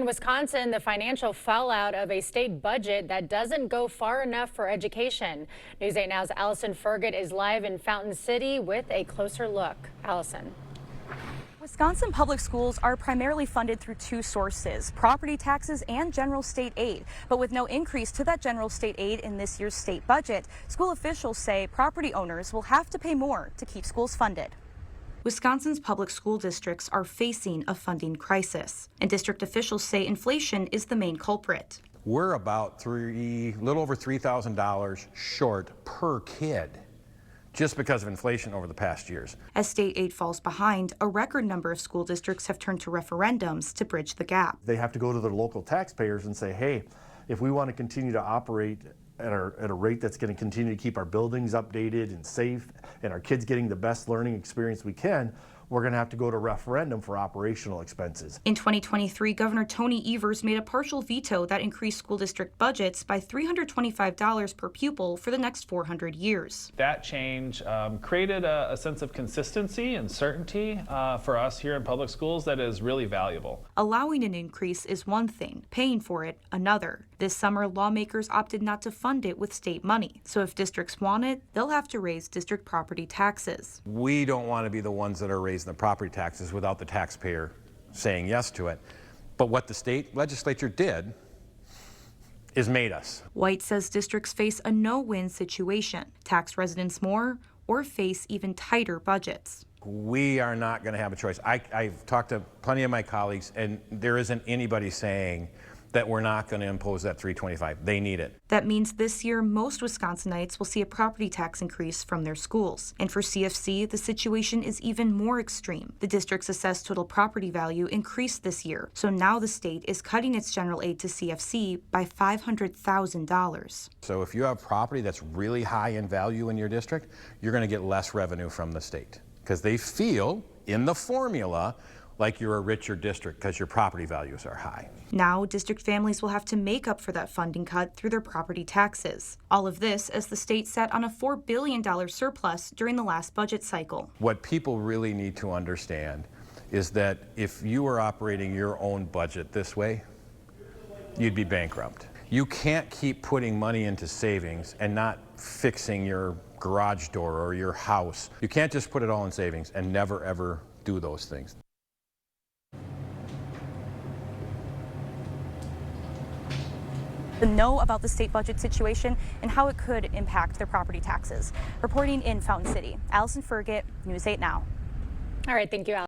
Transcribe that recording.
In Wisconsin, the financial fallout of a state budget that doesn't go far enough for education. News 8 Now's Allison Ferget is live in Fountain City with a closer look. Allison. Wisconsin public schools are primarily funded through two sources, property taxes and general state aid. But with no increase to that general state aid in this year's state budget, school officials say property owners will have to pay more to keep schools funded. Wisconsin's public school districts are facing a funding crisis, and district officials say inflation is the main culprit. We're about little over $3,000 short per kid, just because of inflation over the past years. As state aid falls behind, a record number of school districts have turned to referendums to bridge the gap. They have to go to their local taxpayers and say, hey, if we want to continue to operate at a rate that's going to continue to keep our buildings updated and safe and our kids getting the best learning experience we can, we're going to have to go to referendum for operational expenses. In 2023, Governor Tony Evers made a partial veto that increased school district budgets by $325 per pupil for the next 400 years. That change created a sense of consistency and certainty for us here in public schools that is really valuable. Allowing an increase is one thing, paying for it another. This summer, lawmakers opted not to fund it with state money. So if districts want it, they'll have to raise district property taxes. We don't want to be the ones that are raising the property taxes without the taxpayer saying yes to it. But what the state legislature did is made us. White says districts face a no-win situation, tax residents more or face even tighter budgets. We are not going to have a choice. I've talked to plenty of my colleagues, and there isn't anybody saying that we're not going to impose that $325. They need it. That means this year, most Wisconsinites will see a property tax increase from their schools. And for CFC, the situation is even more extreme. The district's assessed total property value increased this year. So now the state is cutting its general aid to CFC by $500,000. So if you have property that's really high in value in your district, you're going to get less revenue from the state because they feel in the formula like you're a richer district because your property values are high. Now, district families will have to make up for that funding cut through their property taxes. All of this as the state sat on a $4 billion surplus during the last budget cycle. What people really need to understand is that if you were operating your own budget this way, you'd be bankrupt. You can't keep putting money into savings and not fixing your garage door or your house. You can't just put it all in savings and never ever do those things. Know about the state budget situation and how it could impact their property taxes. Reporting in Fountain City, Allison Ferget, News 8 Now. All right, thank you, Allison.